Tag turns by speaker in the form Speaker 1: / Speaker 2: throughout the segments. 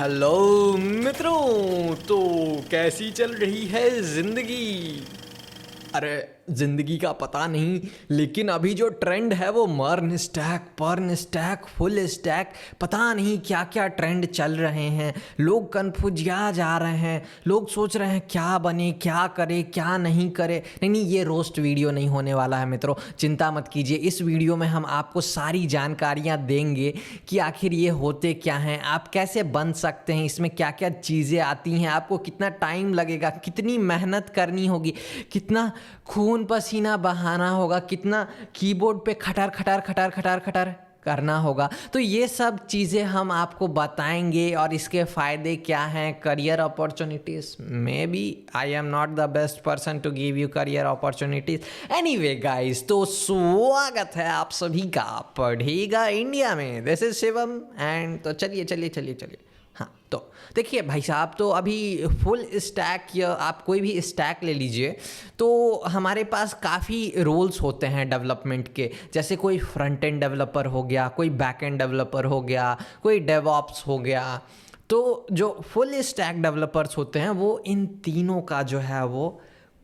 Speaker 1: Hello मित्रों। तो कैसी चल रही है ज़िंदगी? अरे ज़िंदगी का पता नहीं, लेकिन अभी जो ट्रेंड है वो मर्न स्टैक, पर्न स्टैक, फुल स्टैक, पता नहीं क्या क्या ट्रेंड चल रहे हैं। लोग कन्फ्यूजिया जा रहे हैं, लोग सोच रहे हैं क्या बने, क्या करे, क्या नहीं करे। नहीं, ये रोस्ट वीडियो नहीं होने वाला है मित्रों, चिंता मत कीजिए। इस वीडियो में हम आपको सारी जानकारियाँ देंगे कि आखिर ये होते क्या हैं, आप कैसे बन सकते हैं, इसमें क्या क्या चीज़ें आती हैं, आपको कितना टाइम लगेगा, कितनी मेहनत करनी होगी, कितना खून पसीना बहाना होगा, कितना कीबोर्ड पे खटर खटर खटर खटर खटर करना होगा। तो ये सब चीज़ें हम आपको बताएंगे और इसके फ़ायदे क्या हैं, career opportunities. Maybe I am not the best person to give you career opportunities. Anyway guys, तो स्वागत है आप सभी का पढ़ेगा इंडिया में। दिस इज शिवम एंड तो चलिए चलिए चलिए चलिए। हाँ, तो देखिए भाई साहब, तो अभी फुल स्टैक या आप कोई भी स्टैक ले लीजिए, तो हमारे पास काफ़ी रोल्स होते हैं डेवलपमेंट के। जैसे कोई फ्रंट एंड डेवलपर हो गया, कोई बैक एंड डेवलपर हो गया, कोई डेवऑप्स हो गया। तो जो फुल स्टैक डेवलपर्स होते हैं वो इन तीनों का जो है वो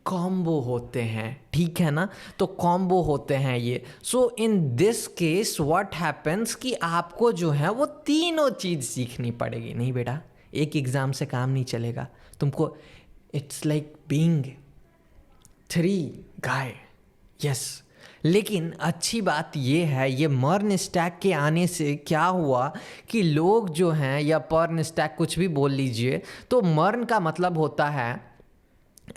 Speaker 1: कॉम्बो होते हैं, ठीक है ना। तो कॉम्बो होते हैं ये। So in this case what happens कि आपको जो है वो तीनों चीज़ सीखनी पड़ेगी। नहीं बेटा, एक एग्ज़ाम से काम नहीं चलेगा तुमको। It's like being three guy. Yes, लेकिन अच्छी बात ये है, ये मर्न स्टैक के आने से क्या हुआ कि लोग जो हैं, या पर्न स्टैक कुछ भी बोल लीजिए, तो मर्न का मतलब होता है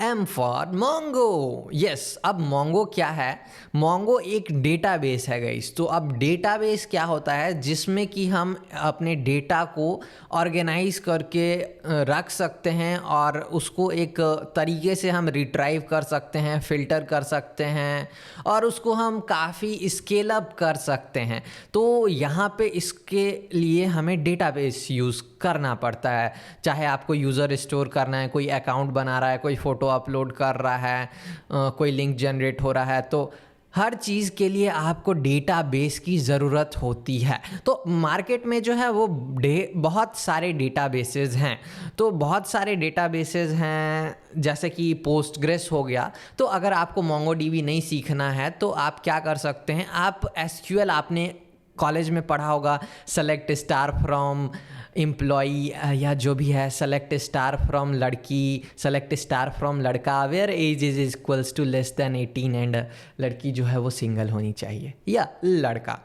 Speaker 1: M फॉर मोंगो। यस, अब मोंगो क्या है? मोंगो एक डेटाबेस है गाइस। तो अब डेटाबेस क्या होता है? जिसमें कि हम अपने डेटा को ऑर्गेनाइज करके रख सकते हैं और उसको एक तरीके से हम रिट्राइव कर सकते हैं, फिल्टर कर सकते हैं और उसको हम काफ़ी स्केल अप कर सकते हैं। तो यहाँ पे इसके लिए हमें डेटाबेस यूज़ करना पड़ता है। चाहे आपको यूज़र स्टोर करना है, कोई अकाउंट बना रहा है, कोई फ़ोटो अपलोड कर रहा है, कोई लिंक जनरेट हो रहा है, तो हर चीज़ के लिए आपको डेटाबेस की ज़रूरत होती है। तो मार्केट में जो है वो बहुत सारे डेटाबेसेस हैं। तो बहुत सारे डेटाबेसेस हैं, जैसे कि पोस्टग्रेस हो गया। तो अगर आपको मोंगोडीबी नहीं सीखना है तो आप क्या कर सकते हैं, आप एसक्यूएल आपने कॉलेज में पढ़ा होगा, सेलेक्ट स्टार फ्रॉम एम्प्लॉई या जो भी है, सेलेक्ट स्टार फ्रॉम लड़की, सेलेक्ट स्टार फ्रॉम लड़का, where age is equals to less than 18 and लड़की जो है वो सिंगल होनी चाहिए, या लड़का।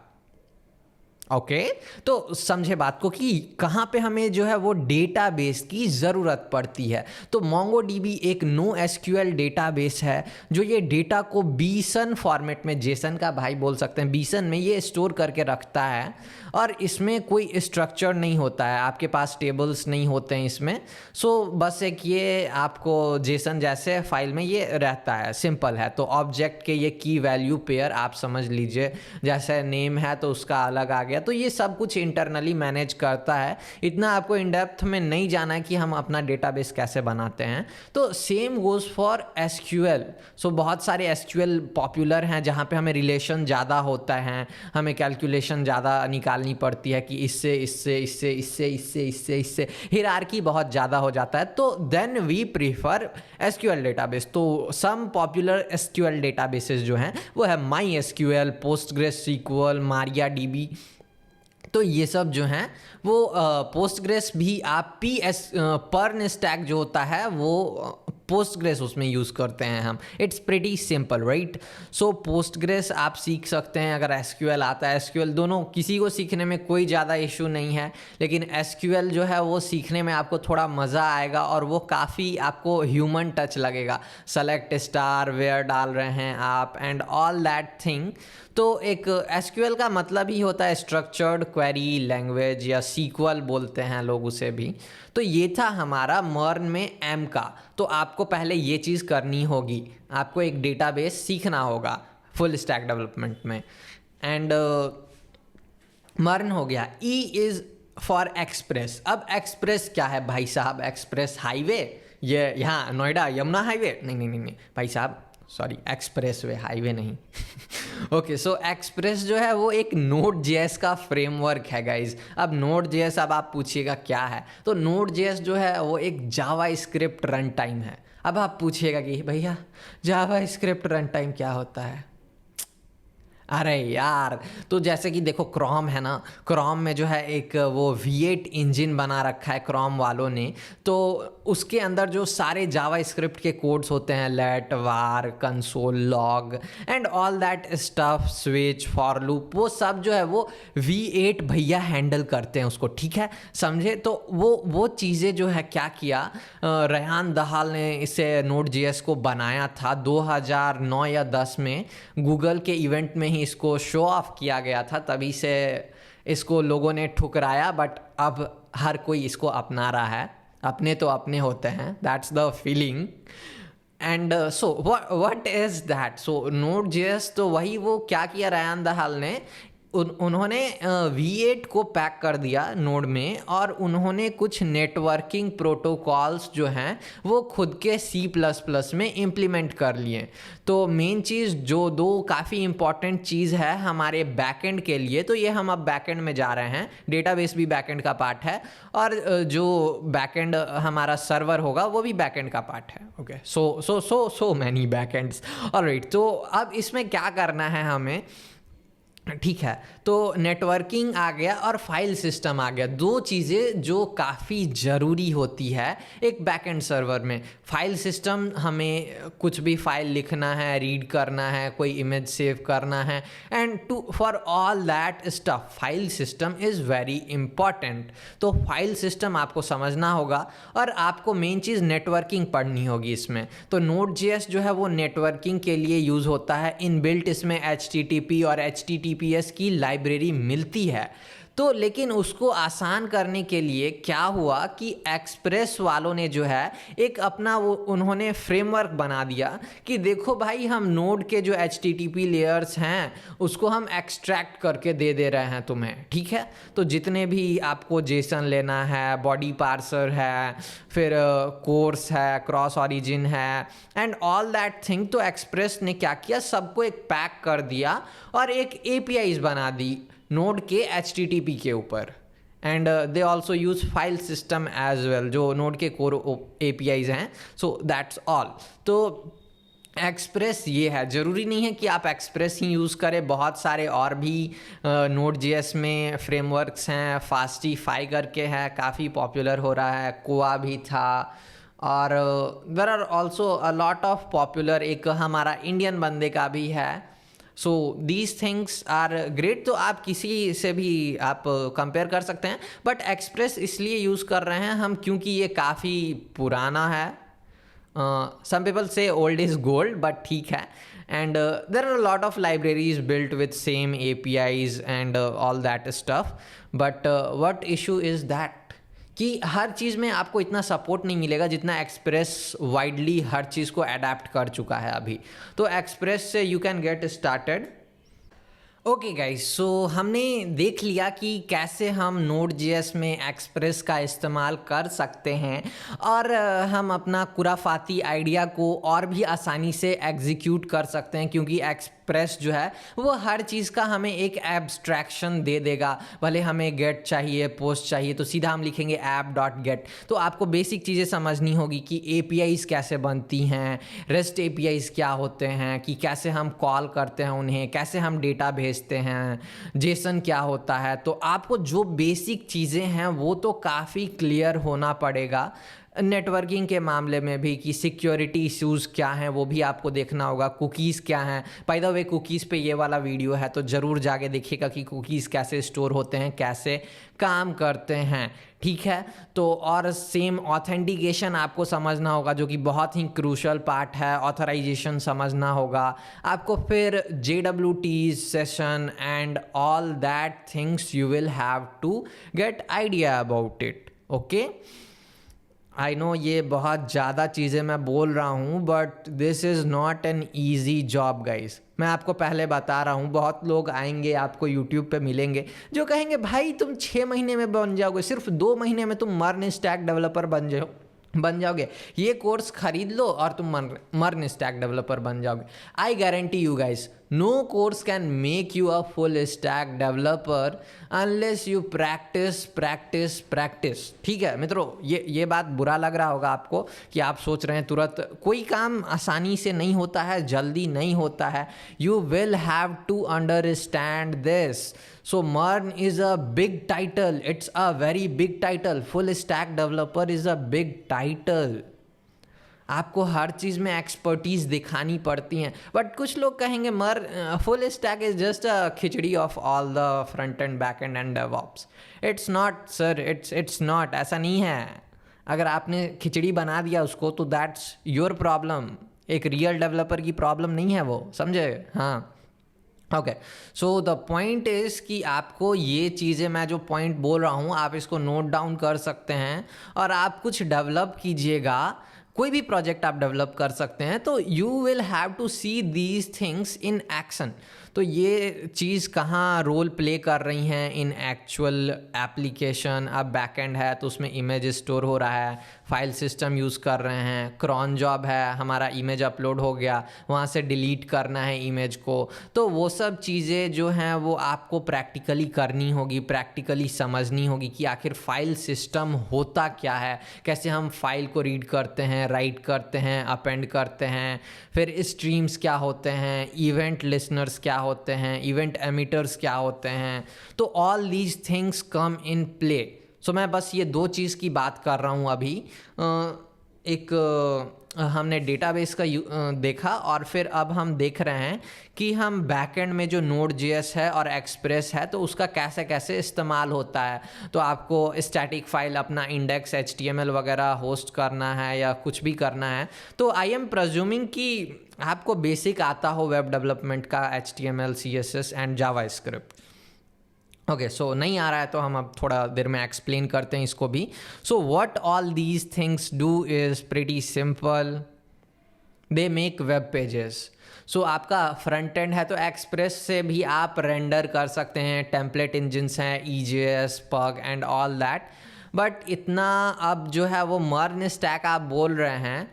Speaker 1: ओके, तो समझे बात को कि कहाँ पे हमें जो है वो डेटाबेस की ज़रूरत पड़ती है। तो मोंगोडीबी एक नो एसक्यूएल डेटाबेस है जो ये डेटा को बीसन फॉर्मेट में, जेसन का भाई बोल सकते हैं, बीसन में ये स्टोर करके रखता है और इसमें कोई स्ट्रक्चर नहीं होता है, आपके पास टेबल्स नहीं होते हैं इसमें। सो बस एक ये आपको जेसन जैसे फाइल में ये रहता है, सिंपल है। तो ऑब्जेक्ट के ये की वैल्यू पेयर आप समझ लीजिए, जैसे नेम है तो उसका अलग आ गया। तो ये सब कुछ इंटरनली मैनेज करता है। इतना आपको इन डेप्थ में नहीं जाना है कि हम अपना डेटाबेस कैसे बनाते हैं। तो सेम गोज फॉर एसक्यूएल। सो बहुत सारे एसक्यूएल पॉपुलर हैं जहाँ पे हमें रिलेशन ज़्यादा होता है, हमें कैलकुलेशन ज़्यादा निकालनी पड़ती है कि इससे इससे इससे इससे इससे इससे इससे हियरार्की बहुत ज़्यादा हो जाता है। तो then we prefer SQL database. तो सम पॉपुलर एसक्यूएल डेटाबेसेस जो हैं वो है my SQL, Postgres sequel, Maria DB. तो ये सब जो हैं वो पोस्टग्रेस भी आप पर्न स्टैक जो होता है वो पोस्टग्रेस उसमें यूज़ करते हैं हम। It's pretty simple right. So Postgres आप सीख सकते हैं, अगर एसक्यूएल आता है, एसक्यूएल दोनों किसी को सीखने में कोई ज़्यादा इशू नहीं है, लेकिन एसक्यूएल जो है वो सीखने में आपको थोड़ा मज़ा आएगा और वो काफ़ी आपको ह्यूमन टच लगेगा। सेलेक्ट स्टार, वेयर डाल रहे हैं आप एंड ऑल दैट थिंग। तो एक एसक्यूएल का मतलब ही होता है स्ट्रक्चर्ड क्वेरी लैंग्वेज, या सीक्वल बोलते हैं लोग उसे भी। तो ये था हमारा मर्न में एम का। तो आपको पहले ये चीज़ करनी होगी, आपको एक डेटाबेस सीखना होगा फुल स्टैक डेवलपमेंट में। एंड मर्न हो गया। E is for express. अब एक्सप्रेस क्या है भाई साहब? एक्सप्रेस हाईवे, ये यहाँ नोएडा यमुना हाईवे? नहीं नहीं नहीं नहीं भाई साहब, सॉरी एक्सप्रेस वे, हाईवे नहीं। ओके, सो एक्सप्रेस जो है वो एक नोड जेएस का फ्रेमवर्क है गाइज। अब नोड जेएस, अब आप पूछिएगा क्या है, तो नोड जेएस जो है वो एक जावा स्क्रिप्ट रन टाइम है। अब आप पूछिएगा कि भैया जावा स्क्रिप्ट रन टाइम क्या होता है? अरे यार, तो जैसे कि देखो क्रोम है ना, क्रोम में जो है एक वो V8 इंजन बना रखा है क्रोम वालों ने। तो उसके अंदर जो सारे जावा स्क्रिप्ट के कोड्स होते हैं, let, var, console log and all that stuff, switch, for loop, वो सब जो है वो V8 भैया हैंडल करते हैं उसको, ठीक है, समझे? तो वो चीज़ें जो है क्या किया, रेहान दहाल ने इसे नोड जेएस को बनाया था 2009 या 10 में। गूगल के इवेंट में ही इसको शो ऑफ किया गया था, तभी से इसको लोगों ने ठुकराया, बट अब हर कोई इसको अपना रहा है। अपने तो अपने होते हैं, that's the feeling. And so what is that? So node JS तो वही, वो क्या किया रेहान दहाल ने, उन्होंने V8 को पैक कर दिया नोड में, और उन्होंने कुछ नेटवर्किंग प्रोटोकॉल्स जो हैं वो खुद के C++ में इम्प्लीमेंट कर लिए। तो मेन चीज़ जो दो काफ़ी इंपॉर्टेंट चीज़ है हमारे बैकएंड के लिए, तो ये हम अब बैकएंड में जा रहे हैं। डेटाबेस भी बैकएंड का पार्ट है, और जो बैकएंड हमारा सर्वर होगा वो भी बैकएंड का पार्ट है। Okay, so many backends, alright. तो अब इसमें क्या करना है हमें, ठीक है, तो नेटवर्किंग आ गया और फाइल सिस्टम आ गया, दो चीज़ें जो काफ़ी ज़रूरी होती है एक बैकएंड सर्वर में। फाइल सिस्टम, हमें कुछ भी फाइल लिखना है, रीड करना है, कोई इमेज सेव करना है, and for all that stuff file system is very important. तो फाइल सिस्टम आपको समझना होगा, और आपको मेन चीज़ नेटवर्किंग पढ़नी होगी इसमें। तो नोड जेएस जो है वो नेटवर्किंग के लिए यूज़ होता है, इनबिल्ट इसमें HTTP और HTTPS की लाइब्रेरी मिलती है। तो लेकिन उसको आसान करने के लिए क्या हुआ कि एक्सप्रेस वालों ने जो है एक अपना वो उन्होंने फ्रेमवर्क बना दिया कि देखो भाई, हम नोड के जो HTTP लेयर्स हैं उसको हम एक्सट्रैक्ट करके दे रहे हैं तुम्हें, ठीक है। तो जितने भी आपको जेसन लेना है, बॉडी पार्सर है, फिर कोर्स है, क्रॉस ओरिजिन है, एंड ऑल दैट थिंग, तो एक्सप्रेस ने क्या किया, सबको एक पैक कर दिया और एक APIs बना दी नोड के HTTP के ऊपर। And they also use file system as well, जो नोड के कोर APIs हैं। So that's all. तो एक्सप्रेस ये है, ज़रूरी नहीं है कि आप एक्सप्रेस ही यूज़ करें, बहुत सारे और भी नोड जेएस में फ्रेमवर्क्स हैं। फास्टिफाई करके है, काफ़ी पॉपुलर हो रहा है, कोआ भी था, और there are also a lot of popular, एक हमारा इंडियन बंदे का भी है। So these things are great. तो आप किसी से भी आप कंपेयर कर सकते हैं, बट एक्सप्रेस इसलिए यूज़ कर रहे हैं हम क्योंकि ये काफ़ी पुराना है। सम पीपल से ओल्ड इज़ गोल्ड, बट ठीक है। And there are lot of libraries built with same APIs and all that stuff, but what issue is that कि हर चीज़ में आपको इतना सपोर्ट नहीं मिलेगा जितना एक्सप्रेस वाइडली हर चीज़ को अडेप्ट कर चुका है अभी। तो एक्सप्रेस से you can get started. Okay guys, so हमने देख लिया कि कैसे हम नोड जेएस में एक्सप्रेस का इस्तेमाल कर सकते हैं, और हम अपना खुराफाती आइडिया को और भी आसानी से एग्जीक्यूट कर सकते हैं, क्योंकि एक्सप्रेस जो है वो हर चीज़ का हमें एक एब्स्ट्रैक्शन दे देगा। भले हमें गेट चाहिए, पोस्ट चाहिए, तो सीधा हम लिखेंगे app.get। तो आपको बेसिक चीज़ें समझनी होगी कि APIs कैसे बनती हैं, REST APIs क्या होते हैं, कि कैसे हम कॉल करते हैं उन्हें, कैसे हम डेटा भेजते हैं, जेसन क्या होता है। तो आपको जो बेसिक चीज़ें हैं वो तो काफ़ी क्लियर होना पड़ेगा। नेटवर्किंग के मामले में भी कि सिक्योरिटी इश्यूज़ क्या हैं वो भी आपको देखना होगा, कुकीज़ क्या हैं। बाय द वे, कुकीज़ पे ये वाला वीडियो है, तो ज़रूर जाके देखिएगा कि कुकीज़ कैसे स्टोर होते हैं, कैसे काम करते हैं, ठीक है। तो और सेम ऑथेंटिकेशन आपको समझना होगा, जो कि बहुत ही क्रूशल पार्ट है। ऑथराइजेशन समझना होगा आपको, फिर JWT session and all that things you will have to get idea about it. Okay, I know ये बहुत ज़्यादा चीज़ें मैं बोल रहा हूँ, but this is not an easy job guys. मैं आपको पहले बता रहा हूँ, बहुत लोग आएंगे आपको यूट्यूब पे मिलेंगे जो कहेंगे भाई तुम 6 महीने में बन जाओगे, सिर्फ 2 महीने में तुम मर्न स्टैक डेवलपर बन जाओ। बन जाओगे, ये कोर्स खरीद लो और तुम मर्न स्टैक डेवलपर बन जाओगे। I guarantee you guys, no course can make you a full stack developer unless you practise practise practise. ठीक है मित्रों, ये बात बुरा लग रहा होगा आपको कि आप सोच रहे हैं तुरंत कोई काम आसानी से नहीं होता है, जल्दी नहीं होता है। You will have to understand this. So MERN is a big title. It's a very big title. Full stack developer is a big title. आपको हर चीज़ में एक्सपर्टीज दिखानी पड़ती हैं। बट कुछ लोग कहेंगे full stack is just a khichdi of all the front and back and and DevOps. It's not sir, it's not, ऐसा नहीं है। अगर आपने खिचड़ी बना दिया उसको तो दैट्स योर प्रॉब्लम, एक रियल डेवलपर की प्रॉब्लम नहीं है वो, समझे? हाँ okay, so the point is कि आपको ये चीज़ें, मैं जो पॉइंट बोल रहा हूँ आप इसको नोट डाउन कर सकते हैं और आप कुछ डेवलप कीजिएगा। कोई भी प्रोजेक्ट आप डेवलप कर सकते हैं तो you will have to see these things in action. तो ये चीज़ कहाँ रोल प्ले कर रही हैं इन एक्चुअल एप्लीकेशन। अब बैकएंड है तो उसमें इमेज स्टोर हो रहा है, फाइल सिस्टम यूज़ कर रहे हैं, क्रॉन जॉब है, हमारा इमेज अपलोड हो गया, वहाँ से डिलीट करना है इमेज को। तो वो सब चीज़ें जो हैं वो आपको प्रैक्टिकली करनी होगी, प्रैक्टिकली समझनी होगी कि आखिर फाइल सिस्टम होता क्या है, कैसे हम फाइल को रीड करते हैं, राइट करते हैं, अपेंड करते हैं, फिर स्ट्रीम्स क्या होते हैं, इवेंट लिसनर्स क्या होते हैं, इवेंट एमिटर्स क्या होते हैं। तो all these things come in play. So मैं बस ये दो चीज़ की बात कर रहा हूँ अभी। हमने डेटाबेस का देखा और फिर अब हम देख रहे हैं कि हम बैकएंड में जो Node.js है और एक्सप्रेस है तो उसका कैसे कैसे इस्तेमाल होता है। तो आपको स्टैटिक फाइल अपना इंडेक्स HTML वगैरह होस्ट करना है या कुछ भी करना है तो आई एम प्रज्यूमिंग कि आपको बेसिक आता हो वेब डेवलपमेंट का HTML, CSS and JavaScript. Okay, so नहीं आ रहा है तो हम अब थोड़ा देर में एक्सप्लेन करते हैं इसको भी। So what all these things do is pretty simple, they make web pages. So आपका फ्रंट एंड है तो एक्सप्रेस से भी आप रेंडर कर सकते हैं, टेम्पलेट इंजिन्स हैं, EJS, Pug and all that. But इतना अब जो है वो मर्न स्टैक आप बोल रहे हैं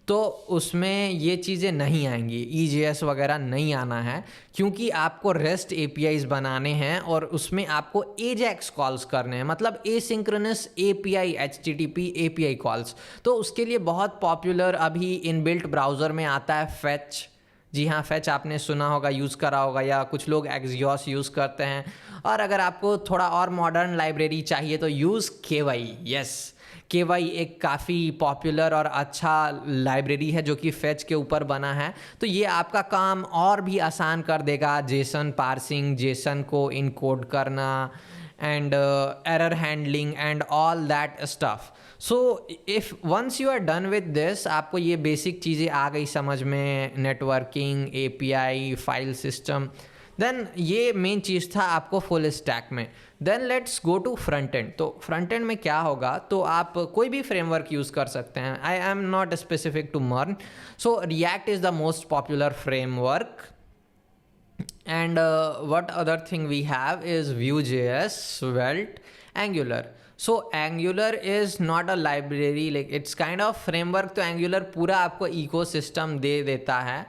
Speaker 1: तो उसमें ये चीज़ें नहीं आएंगी, EJS वगैरह नहीं आना है क्योंकि आपको REST APIs बनाने हैं और उसमें आपको AJAX कॉल्स करने हैं, मतलब asynchronous API HTTP API calls. तो उसके लिए बहुत पॉपुलर अभी इनबिल्ट ब्राउज़र में आता है फेच। जी हाँ, फेच आपने सुना होगा, यूज़ करा होगा, या कुछ लोग Axios यूज़ करते हैं। और अगर आपको थोड़ा और मॉडर्न लाइब्रेरी चाहिए तो यूज़ KY। यस, KY एक काफ़ी पॉपुलर और अच्छा लाइब्रेरी है जो कि फेच के ऊपर बना है। तो ये आपका काम और भी आसान कर देगा, जेसन पार्सिंग, जेसन को इनकोड करना and error handling and all that stuff. So if once you are done with this, आपको ये बेसिक चीज़ें आ गई समझ में, networking, API, file system, then ये मेन चीज़ था आपको फुल स्टैक में। Then let's go to front end. तो फ्रंट एंड में क्या होगा, तो आप कोई भी फ्रेमवर्क यूज़ कर सकते हैं। I am not specific to MERN. So React is the most popular framework and what other thing we have is Vue.js, Svelte, Angular. So Angular is not a library, like it's kind of framework। तो Angular पूरा आपको ecosystem दे देता है,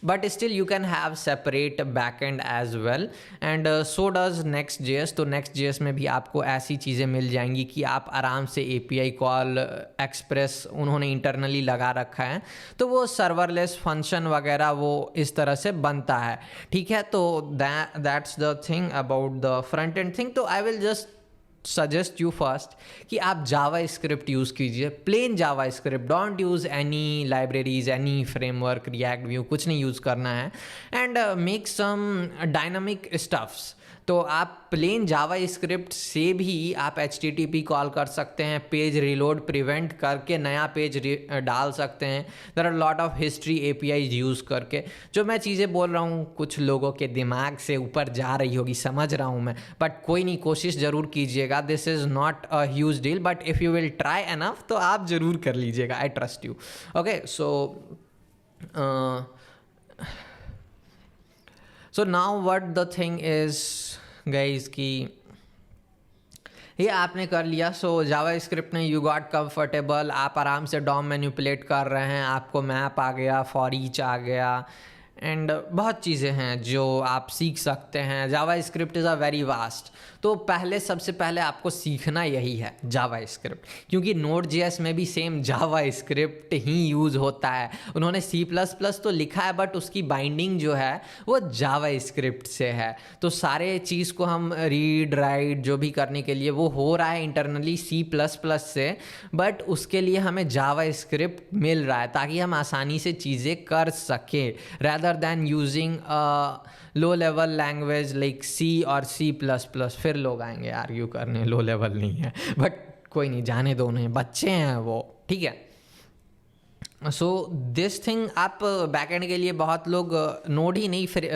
Speaker 1: but still you can have separate backend as well and so does Next.js। तो Next.js में भी आपको ऐसी चीज़ें मिल जाएंगी कि आप आराम से API कॉल, एक्सप्रेस उन्होंने इंटरनली लगा रखा है तो वो सर्वरलेस फंक्शन वगैरह वो इस तरह से बनता है। ठीक है, तो that's the thing about the front end thing. तो I will just suggest you first कि आप जावा स्क्रिप्ट यूज़ कीजिए, plain JavaScript, don't use any libraries, any framework, React, Vue, कुछ नहीं यूज़ करना है and make some dynamic stuffs. तो आप प्लेन जावा स्क्रिप्ट से भी आप HTTP कॉल कर सकते हैं, पेज रिलोड प्रिवेंट करके नया पेज डाल सकते हैं। There are lot of history APIs use करके। जो मैं चीज़ें बोल रहा हूँ कुछ लोगों के दिमाग से ऊपर जा रही होगी, समझ रहा हूँ मैं, बट कोई नहीं, कोशिश ज़रूर कीजिएगा। This is not a huge deal but if you will try enough तो आप ज़रूर कर लीजिएगा। I trust you. Okay, so now what the thing is guys कि ये आपने कर लिया। सो जावा स्क्रिप्ट ने यू गॉट कंफर्टेबल, आप आराम से डॉम मैनिपुलेट कर रहे हैं, आपको मैप आ गया, फॉर ईच आ गया, एंड बहुत चीज़ें हैं जो आप सीख सकते हैं। JavaScript is a very vast. तो सबसे पहले आपको सीखना यही है जावा स्क्रिप्ट, क्योंकि नोड जेएस में भी सेम जावा स्क्रिप्ट ही यूज़ होता है। उन्होंने सी प्लस प्लस तो लिखा है बट उसकी बाइंडिंग जो है वो जावा स्क्रिप्ट से है। तो सारे चीज़ को हम रीड राइट जो भी करने के लिए वो हो रहा है इंटरनली सी प्लस प्लस से, बट उसके लिए हमें जावा स्क्रिप्ट मिल रहा है ताकि हम आसानी से चीज़ें कर सकें, rather than using a low level language like C और C++। फिर लोग आएंगे आर्ग्यू करने लो लेवल नहीं है, बट कोई नहीं, जाने दो उन्हें, बच्चे हैं वो, ठीक है। सो दिस थिंग आप बैकएंड के लिए बहुत लोग नोड ही नहीं फिर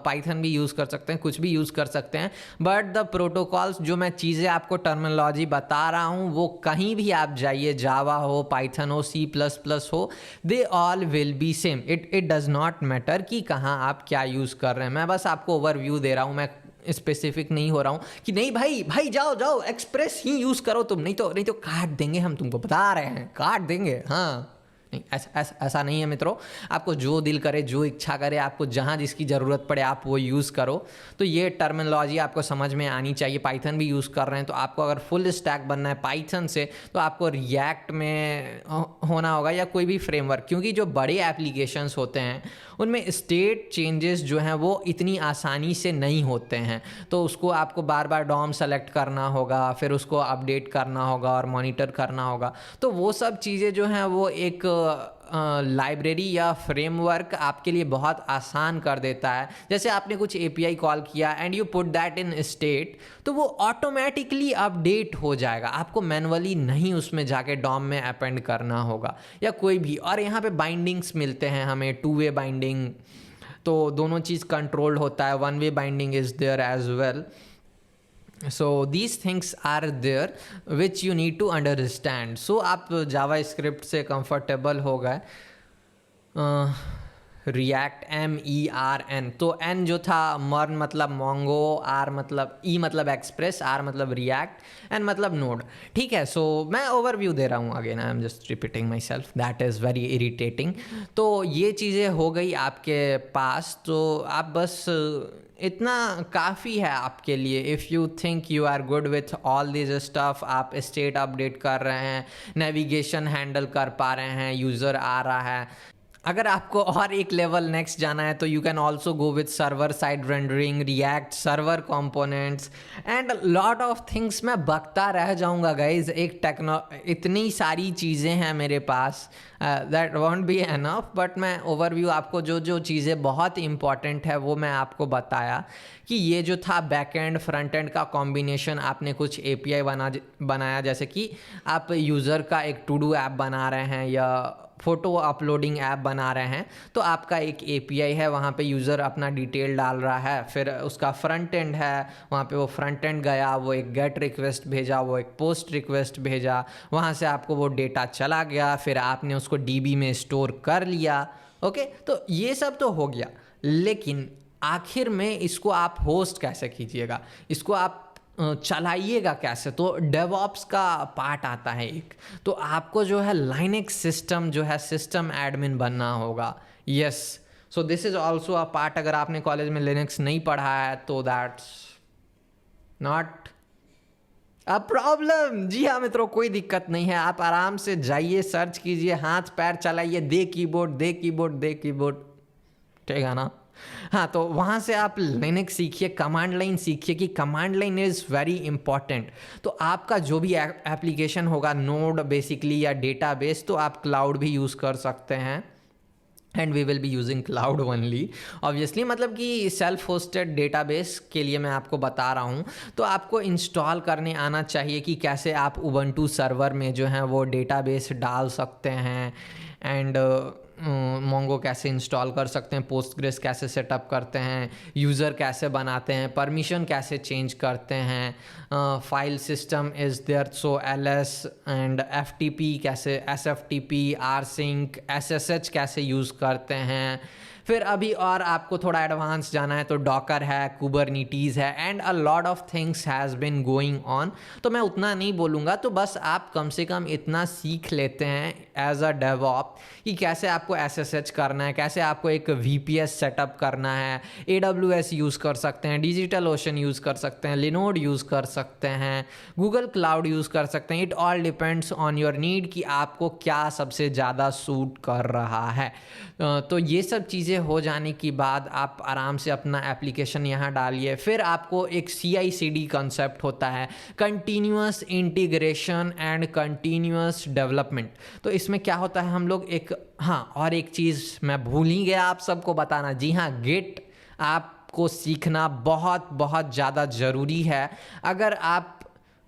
Speaker 1: पाइथन भी यूज़ कर सकते हैं, कुछ भी यूज़ कर सकते हैं, बट द प्रोटोकॉल्स जो मैं चीज़ें आपको टर्मिनोलॉजी बता रहा हूँ वो कहीं भी आप जाइए, जावा हो, पाइथन हो, सी प्लस प्लस हो, they all will be same. It does not matter कि कहाँ आप क्या यूज़ कर रहे हैं। मैं बस आपको ओवरव्यू दे रहा हूँ, मैं स्पेसिफिक नहीं हो रहा हूँ कि नहीं भाई जाओ एक्सप्रेस ही यूज़ करो तुम, नहीं तो काट देंगे, हम तुमको बता रहे हैं काट देंगे। हाँ नहीं, ऐसा नहीं है मित्रों। आपको जो दिल करे, जो इच्छा करे, आपको जहाँ जिसकी ज़रूरत पड़े आप वो यूज़ करो। तो ये टर्मिनोलॉजी आपको समझ में आनी चाहिए। पाइथन भी यूज़ कर रहे हैं तो आपको अगर फुल स्टैक बनना है पाइथन से तो आपको रिएक्ट में होना होगा या कोई भी फ्रेमवर्क, क्योंकि जो बड़े एप्लीकेशंस होते हैं उनमें स्टेट चेंजेस जो हैं वो इतनी आसानी से नहीं होते हैं, तो उसको आपको बार बार डॉम सेलेक्ट करना होगा, फिर उसको अपडेट करना होगा और मॉनिटर करना होगा। तो वो सब चीज़ें जो हैं वो एक लाइब्रेरी या फ्रेमवर्क आपके लिए बहुत आसान कर देता है। जैसे आपने कुछ एपीआई कॉल किया and you put that in state, तो वो ऑटोमेटिकली अपडेट हो जाएगा, आपको मैनुअली नहीं उसमें जाके डॉम में अपेंड करना होगा या कोई भी। और यहाँ पे बाइंडिंग्स मिलते हैं हमें, 2-वे बाइंडिंग, तो दोनों चीज़ कंट्रोल्ड होता है, 1-वे binding is there as well. So these things are there which you need to understand. So आप जावा स्क्रिप्ट से कंफर्टेबल हो गए। रिएक्ट MERN, तो N जो था मर्न मतलब मोंगो, R मतलब E मतलब एक्सप्रेस, R मतलब रिएक्ट, N मतलब नोड, ठीक है। सो मैं ओवरव्यू दे रहा हूँ, again I am just repeating my self, that is very irritating. तो ये चीज़ें हो गई आपके पास, तो आप बस इतना काफ़ी है आपके लिए। If you think you are good with all this stuff, आप स्टेट अपडेट कर रहे हैं, नेविगेशन हैंडल कर पा रहे हैं, यूज़र आ रहा है। अगर आपको और एक लेवल नेक्स्ट जाना है तो you can also go with server side rendering, react server components and lot of things. मैं बकता रह जाऊंगा गाइज, इतनी सारी चीज़ें हैं मेरे पास, that won't be enough, but मैं ओवरव्यू आपको जो चीज़ें बहुत इंपॉर्टेंट है वो मैं आपको बताया कि ये जो था बैक एंड फ्रंट एंड का कॉम्बिनेशन। आपने कुछ API बनाया, जैसे कि आप यूज़र का एक टू डू ऐप बना रहे हैं या फ़ोटो अपलोडिंग ऐप बना रहे हैं, तो आपका एक API है, वहाँ पे यूज़र अपना डिटेल डाल रहा है, फिर उसका फ्रंट एंड है, वहाँ पे वो फ्रंट एंड गया, वो एक गेट रिक्वेस्ट भेजा, वो एक पोस्ट रिक्वेस्ट भेजा, वहाँ से आपको वो डेटा चला गया, फिर आपने उसको DB में स्टोर कर लिया। ओके, तो ये सब तो हो गया, लेकिन आखिर में इसको आप होस्ट कैसे कीजिएगा, इसको आप चलाइएगा कैसे? तो डेवऑप्स का पार्ट आता है एक, तो आपको जो है लाइनेक्स सिस्टम जो है सिस्टम एडमिन बनना होगा। Yes, so this is also a part. अगर आपने कॉलेज में लिनक्स नहीं पढ़ा है तो दैट्स नॉट अ प्रॉब्लम। जी हाँ मित्रों, कोई दिक्कत नहीं है, आप आराम से जाइए, सर्च कीजिए, हाथ पैर चलाइए, दे कीबोर्ड, ठीक है ना। हाँ, तो वहाँ से आप लिनक्स सीखिए, कमांड लाइन सीखिए कि command line is very important. तो आपका जो भी एप्लीकेशन होगा, नोड बेसिकली या डेटाबेस, तो आप क्लाउड भी यूज़ कर सकते हैं, and we will be using cloud only obviously. मतलब कि सेल्फ होस्टेड डेटाबेस के लिए मैं आपको बता रहा हूँ, तो आपको इंस्टॉल करने आना चाहिए कि कैसे आप उबंटू सर्वर में जो है वो डेटाबेस डाल सकते हैं, एंड मोंगो कैसे इंस्टॉल कर सकते हैं, पोस्टग्रेस कैसे सेटअप करते हैं, यूज़र कैसे बनाते हैं, परमिशन कैसे चेंज करते हैं, file system is there, so LS and FTP कैसे, SFTP, rsync, SSH कैसे यूज़ करते हैं, फिर अभी और आपको थोड़ा एडवांस जाना है तो डॉकर है, कुबरनीटीज़ है and a lot of things has been going on. तो मैं उतना नहीं बोलूँगा, तो बस आप कम से कम इतना सीख लेते हैं एज अ डेवऑप कि कैसे आपको SSH करना है, कैसे आपको एक VPS सेटअप करना है। AWS यूज़ कर सकते हैं, डिजिटल ओशन यूज़ कर सकते हैं, लिनोड यूज़ कर सकते हैं, गूगल क्लाउड यूज़ कर सकते हैं। It all depends on your need कि आपको क्या सबसे ज़्यादा सूट कर रहा है। तो ये सब चीज़ें हो जाने के बाद आप आराम से अपना एप्लीकेशन यहाँ डालिए। फिर आपको एक CI/CD कंसेप्ट होता है, continuous integration and continuous development. तो इसमें क्या होता है, हम लोग एक, हाँ और एक चीज़ मैं भूल ही गया आप सबको बताना, जी हाँ, गिट आपको सीखना बहुत बहुत ज़्यादा ज़रूरी है। अगर आप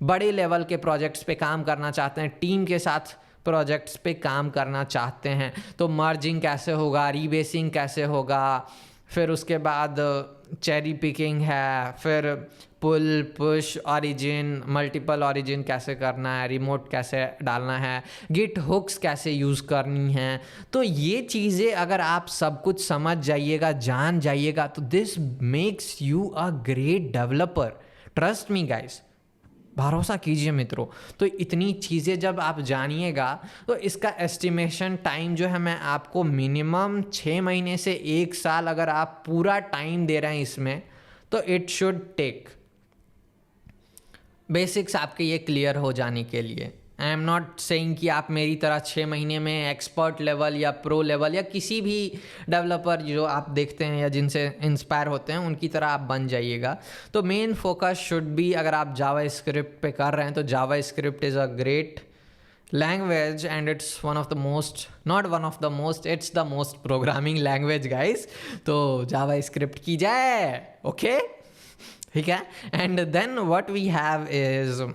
Speaker 1: बड़े लेवल के प्रोजेक्ट्स पे काम करना चाहते हैं, टीम के साथ प्रोजेक्ट्स पे काम करना चाहते हैं, तो मर्जिंग कैसे होगा, रीबेसिंग कैसे होगा, फिर उसके बाद चेरी पिकिंग है, फिर पुल पुश ऑरिजिन मल्टीपल ऑरिजिन कैसे करना है, रिमोट कैसे डालना है, गिट हुक्स कैसे यूज़ करनी है। तो ये चीज़ें अगर आप सब कुछ समझ जाइएगा, जान जाइएगा, तो this makes you a great developer. Trust me guys, भरोसा कीजिए मित्रों। तो इतनी चीज़ें जब आप जानिएगा तो इसका एस्टिमेशन टाइम जो है मैं आपको मिनिमम 6 महीने से 1 साल अगर आप पूरा टाइम दे रहे हैं इसमें, तो इट शुड टेक बेसिक्स आपके ये क्लियर हो जाने के लिए। आई एम नॉट सेइंग कि आप मेरी तरह 6 महीने में एक्सपर्ट लेवल या प्रो लेवल या किसी भी डेवलपर जो आप देखते हैं या जिनसे इंस्पायर होते हैं उनकी तरह आप बन जाइएगा। तो मेन फोकस शुड बी, अगर आप जावा स्क्रिप्ट पे कर रहे हैं तो JavaScript is a great language and it's one of the most, not one of the most, it's the most programming language guys. तो जावा स्क्रिप्ट की जाए, ओके, ठीक है। And then what we have is,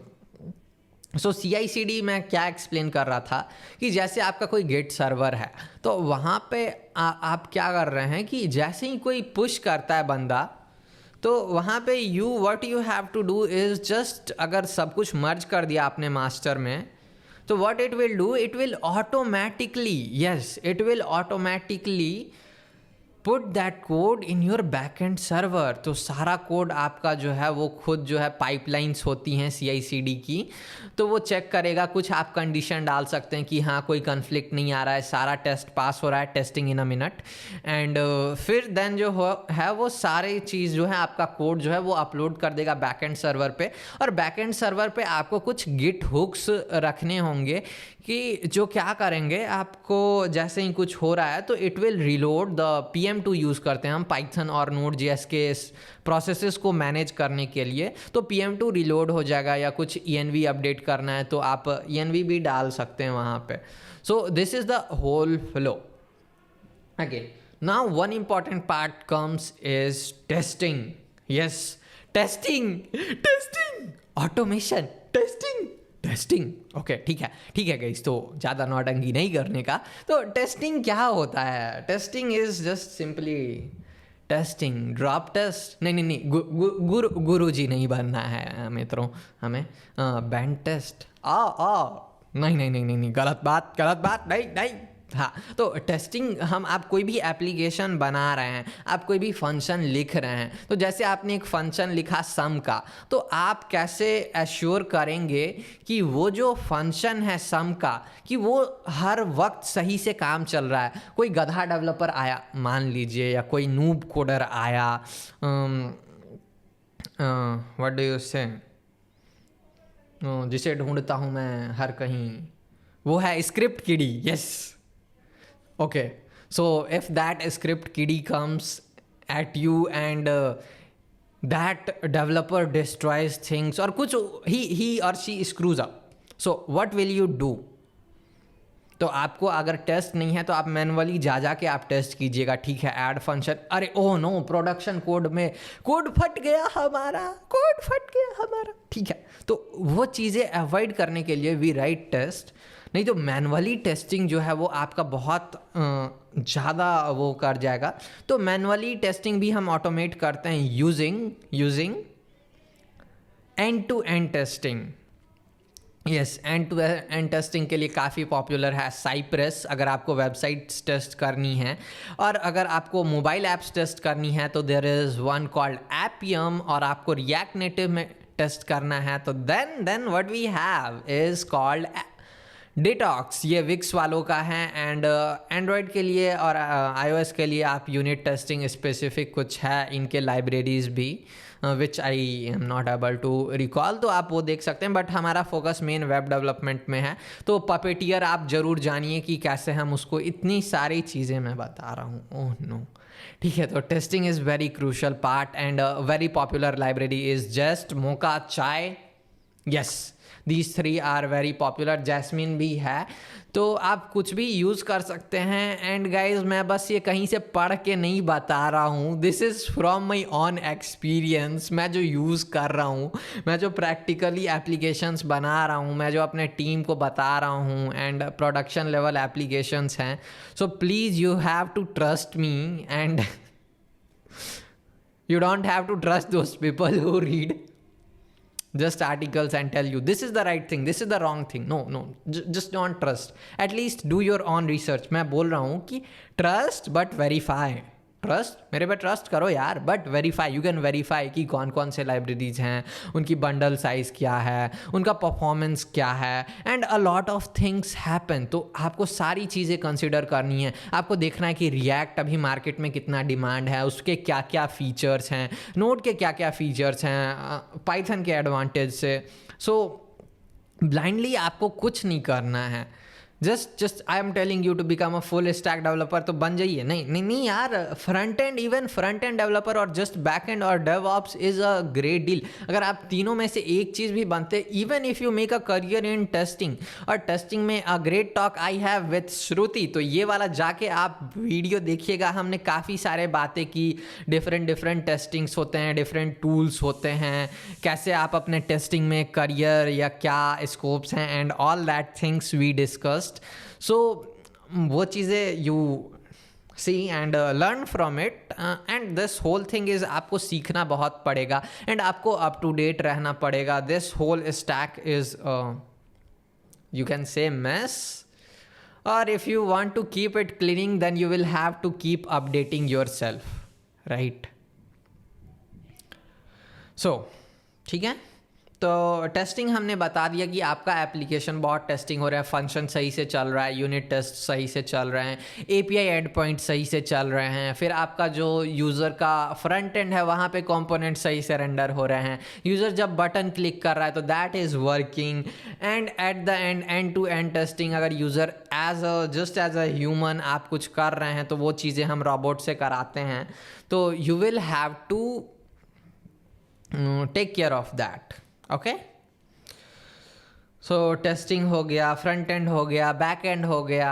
Speaker 1: so CI/CD मैं क्या explain कर रहा था कि जैसे आपका कोई गिट सर्वर है तो वहाँ पे आप क्या कर रहे हैं कि जैसे ही कोई पुश करता है बंदा, तो वहाँ पे what you have to do is just, अगर सब कुछ मर्ज कर दिया आपने मास्टर में, तो what it will do, it will automatically, yes it will automatically put that code in your backend server. तो सारा कोड आपका जो है वो खुद जो है, पाइपलाइंस होती हैं CI/CD की, तो वो चेक करेगा। कुछ आप कंडीशन डाल सकते हैं कि हाँ कोई कन्फ्लिक्ट नहीं आ रहा है, सारा टेस्ट पास हो रहा है, testing in a minute. And फिर देन जो है वो सारी चीज़ जो है आपका कोड जो है वो अपलोड कर देगा बैकएंड सर्वर पे। और बैकएंड सर्वर पे आपको कुछ गिट हुक्स रखने होंगे कि जो क्या करेंगे, आपको जैसे ही कुछ हो रहा है तो it will reload the PM2 use करते हैं हम पाइथन और Node.js के प्रोसेसेस को मैनेज करने के लिए। तो PM2 रिलोड हो जाएगा, या कुछ env अपडेट करना है तो आप env भी डाल सकते हैं वहाँ पे। So this is the whole flow. Again now one important part comes is testing. Yes, testing automation, testing okay, ठीक है गाइस, तो ज़्यादा नौटंकी नहीं करने का। तो टेस्टिंग क्या होता है? Testing is just simply testing, drop test, नहीं, गुरुजी नहीं बनना है मित्रों हमें, बैंड टेस्ट, नहीं, गलत बात, नहीं। हाँ, तो टेस्टिंग, आप कोई भी एप्लीकेशन बना रहे हैं, आप कोई भी फंक्शन लिख रहे हैं, तो जैसे आपने एक फंक्शन लिखा सम का, तो आप कैसे एश्योर करेंगे कि वो जो फंक्शन है सम का, कि वो हर वक्त सही से काम चल रहा है। कोई गधा डेवलपर आया मान लीजिए, या कोई नूब कोडर आया, व्हाट डू यू से, जिसे ढूंढता हूँ मैं हर कहीं, वो है स्क्रिप्ट किडी, yes. Okay, so if that script kiddie comes at you and that developer destroys things or कुछ he or she screws up, so what will you do? तो आपको अगर टेस्ट नहीं है तो आप मैनुअली जा के आप टेस्ट कीजिएगा, ठीक है, ऐड फंक्शन, अरे ओह नो, प्रोडक्शन कोड में कोड फट गया हमारा, ठीक है। तो वो चीज़ें अवॉइड करने के लिए वी राइट टेस्ट, नहीं तो मैनुअली टेस्टिंग जो है वो आपका बहुत ज़्यादा वो कर जाएगा। तो मैनुअली टेस्टिंग भी हम ऑटोमेट करते हैं using end to end testing. Yes, end to end testing के लिए काफ़ी पॉपुलर है साइप्रस, अगर आपको वेबसाइट्स टेस्ट करनी है। और अगर आपको मोबाइल ऐप्स टेस्ट करनी है तो there is one called Appium. और आपको रिएक्ट नेटिव में टेस्ट करना है तो then what we have is called Detox. ये विक्स वालों का है। एंड एंड्रॉयड के लिए और iOS के लिए आप यूनिट टेस्टिंग स्पेसिफिक कुछ है इनके लाइब्रेरीज भी, which I am not able to recall, तो आप वो देख सकते हैं। बट हमारा फोकस मेन वेब डेवलपमेंट में है, तो पपेटियर आप ज़रूर जानिए कि कैसे हम उसको, इतनी सारी चीज़ें मैं बता रहा हूँ, ओह नो। ठीक है, तो testing is very crucial part and very popular library is just Mocha Chai. Yes, these 3 are very popular. Jasmine भी है, तो आप कुछ भी यूज़ कर सकते हैं। एंड गाइज, मैं बस ये कहीं से पढ़ के नहीं बता रहा हूँ, this is from my on experience. मैं जो यूज़ कर रहा हूँ, मैं जो प्रैक्टिकली एप्लीकेशंस बना रहा हूँ, मैं जो अपने टीम को बता रहा हूँ, एंड प्रोडक्शन लेवल एप्लीकेशंस हैं। So please you have to trust me and you don't have to trust those people who read just articles and tell you this is the right thing, this is the wrong thing. No, just don't trust. At least do your own research. मैं बोल रहा हूँ कि trust but verify. Trust, मेरे पे trust करो यार, but verify, you can verify कि कौन कौन से लाइब्रेरीज हैं, उनकी बंडल साइज़ क्या है, उनका परफॉर्मेंस क्या है, and a lot of things happen. तो आपको सारी चीज़ें कंसिडर करनी है। आपको देखना है कि रिएक्ट अभी मार्केट में कितना डिमांड है, उसके क्या क्या फीचर्स हैं, नोड के क्या क्या फीचर्स हैं, पाइथन के एडवांटेज से। सो ब्लाइंडली आपको कुछ नहीं करना है। Just I am telling you to become a full stack developer, तो बन जाइए। नहीं यार, front end, even front end developer और जस्ट बैक एंड और DevOps is a great deal. अगर आप तीनों में से एक चीज़ भी बनते, even if you make a career in testing, और टेस्टिंग में a great talk I have with Shruti, तो ये वाला जाके आप वीडियो देखिएगा। हमने काफ़ी सारे बातें की, डिफरेंट टेस्टिंग्स होते हैं, डिफरेंट टूल्स होते हैं, कैसे आप अपने टेस्टिंग में करियर या क्या स्कोप्स हैं, and all that things we discuss. So वो चीज़ें you see and learn from it, and this whole thing is आपको सीखना बहुत पड़ेगा and आपको up to date रहना पड़ेगा. This whole stack is you can say mess, or if you want to keep it cleaning then you will have to keep updating yourself, right? So ठीक है, तो टेस्टिंग हमने बता दिया कि आपका एप्लीकेशन बहुत टेस्टिंग हो रहा है, फंक्शन सही से चल रहा है, यूनिट टेस्ट सही से चल रहे हैं, एपीआई एंड पॉइंट सही से चल रहे हैं, फिर आपका जो यूज़र का फ्रंट एंड है वहाँ पे कंपोनेंट सही से रेंडर हो रहे हैं, यूज़र जब बटन क्लिक कर रहा है तो that is working, and at the end to end testing, अगर user just as a human आप कुछ कर रहे हैं तो वो चीज़ें हम रोबोट से कराते हैं, तो you will have to take care of that. Okay, so testing हो गया, फ्रंट एंड हो गया, बैक एंड हो गया,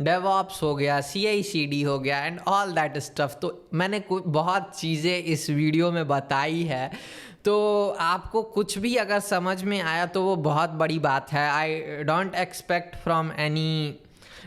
Speaker 1: डेवऑप्स हो गया, CI/CD हो गया, एंड ऑल दैट स्टफ। तो मैंने बहुत चीज़ें इस वीडियो में बताई है, तो आपको कुछ भी अगर समझ में आया तो वो बहुत बड़ी बात है। I don't expect from any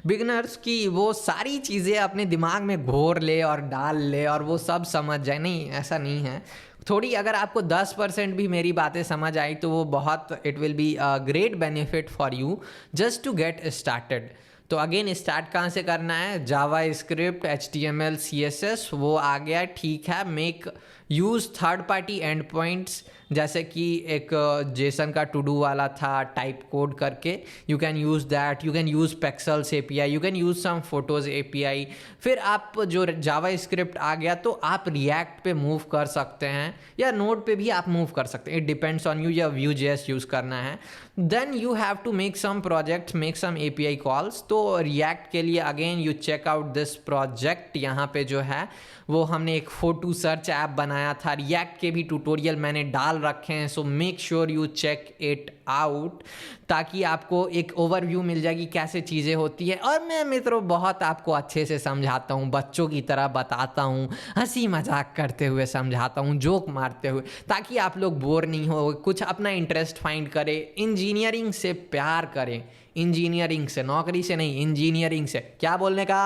Speaker 1: beginners कि वो सारी चीज़ें अपने दिमाग में घोर ले और डाल ले और वो सब समझ जाए, नहीं, ऐसा नहीं है। थोड़ी अगर आपको 10% भी मेरी बातें समझ आई तो वो बहुत, it will be a great benefit for you just to get started. तो अगेन स्टार्ट कहाँ से करना है, जावा स्क्रिप्ट, HTML CSS वो आ गया, ठीक है। Make use third party end points, जैसे कि एक जेसन का टू डू वाला था टाइप कोड करके, you can use that, you can use Pexels API, you can use some photos API। फिर आप जो जावा स्क्रिप्ट आ गया तो आप रिएक्ट पे मूव कर सकते हैं या नोड पे भी आप मूव कर सकते हैं, इट डिपेंड्स ऑन यू, या Vue.js यूज़ करना है। Then you have to make some project, make some API calls. तो रिएक्ट के लिए again you check out this project, यहाँ पे जो है वो हमने एक फोटो सर्च ऐप बनाया था, रिएक्ट के भी ट्यूटोरियल मैंने डाल रखे हैं, so make sure you check it out, ताकि आपको एक ओवरव्यू मिल जाएगी कैसे चीज़ें होती है। और मैं मित्रों बहुत आपको अच्छे से समझाता हूँ, बच्चों की तरह बताता हूँ, हंसी मजाक करते हुए समझाता हूँ, जोक मारते हुए, ताकि आप लोग बोर नहीं हो, कुछ अपना इंटरेस्ट फाइंड करें, इंजीनियरिंग से प्यार करें, इंजीनियरिंग से, नौकरी से नहीं, इंजीनियरिंग से। क्या बोलने का,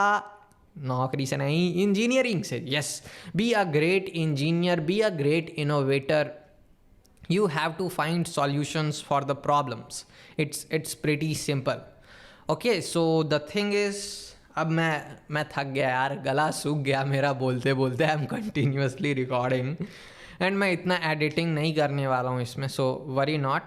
Speaker 1: नौकरी से नहीं, इंजीनियरिंग से। Yes, B a great engineer, B a great innovator, you have to find solutions for the problems. It's pretty simple. Okay, so the thing is, अब मैं थक गया यार, गला सूख गया मेरा बोलते बोलते. I am continuously recording and मैं इतना एडिटिंग नहीं करने वाला हूँ इसमें, so worry not.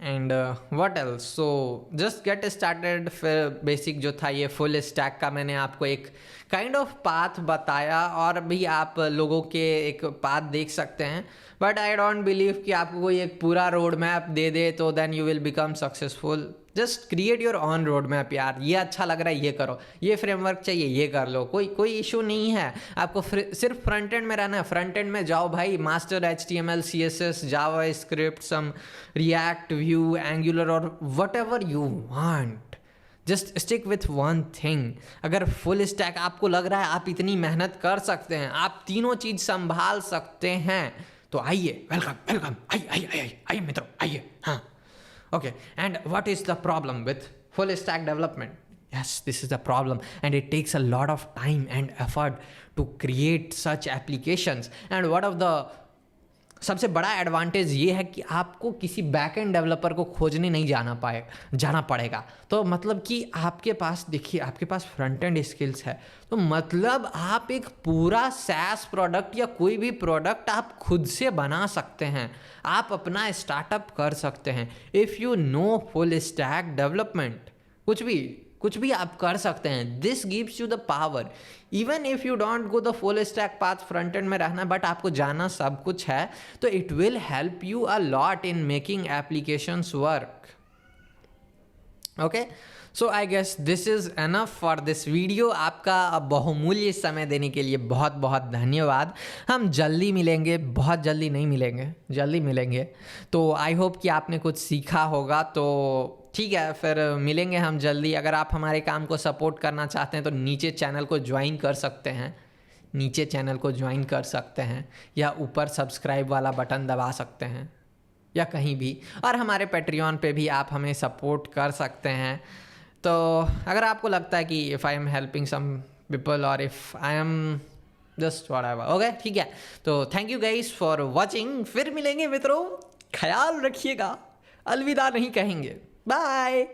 Speaker 1: And what else, so just get started. फिर बेसिक जो था ये फुल स्टैक का मैंने आपको एक काइंड ऑफ पाथ बताया, और भी आप लोगों के एक पाथ देख सकते हैं, बट आई डोंट बिलीव कि आपको कोई एक पूरा रोड मैप दे दे तो then you will become successful. Just create your own road map यार. ये अच्छा लग रहा है ये करो, ये फ्रेमवर्क चाहिए ये कर लो, कोई इशू नहीं है. आपको सिर्फ फ्रंट एंड में रहना है, फ्रंट एंड में जाओ भाई. मास्टर HTML CSS जावा स्क्रिप्ट, सम रिएक्ट, व्यू, एंगुलर और what ever you want. Just stick with one thing. अगर फुल स्टैक आपको लग रहा है आप इतनी मेहनत कर सकते हैं, आप तीनों चीज़ संभाल सकते हैं, तो आइए. वेलकम. आइए मित्रों, आइए. हाँ. Okay, and what is the problem with full stack development? Yes, this is the problem, and it takes a lot of time and effort to create such applications. And one of the सबसे बड़ा advantage ये है कि आपको किसी back end developer को खोजने नहीं जाना पड़ेगा. तो मतलब कि आपके पास, देखिए आपके पास फ्रंट एंड स्किल्स है, तो मतलब आप एक पूरा SaaS प्रोडक्ट या कोई भी प्रोडक्ट आप खुद से बना सकते हैं. आप अपना स्टार्टअप कर सकते हैं. If you know full stack development, कुछ भी आप कर सकते हैं. This gives you the power. Even if you don't go the full stack path, front end में रहना, बट आपको जाना सब कुछ है, तो it will help you a lot in making applications work. Okay, so I guess this is enough for this video. आपका बहुमूल्य समय देने के लिए बहुत बहुत धन्यवाद. हम जल्दी मिलेंगे, बहुत जल्दी नहीं मिलेंगे, जल्दी मिलेंगे. तो आई होप कि आपने कुछ सीखा होगा. तो ठीक है, फिर मिलेंगे हम जल्दी. अगर आप हमारे काम को सपोर्ट करना चाहते हैं तो नीचे चैनल को ज्वाइन कर सकते हैं, या ऊपर सब्सक्राइब वाला बटन दबा सकते हैं, या कहीं भी. और हमारे पैट्रियन पे भी आप हमें सपोर्ट कर सकते हैं. तो अगर आपको लगता है कि if I am helping some people और if I am just whatever, okay, ठीक है. तो thank you guys for watching. फिर मिलेंगे मित्रों, ख्याल रखिएगा, अलविदा नहीं कहेंगे. बाय.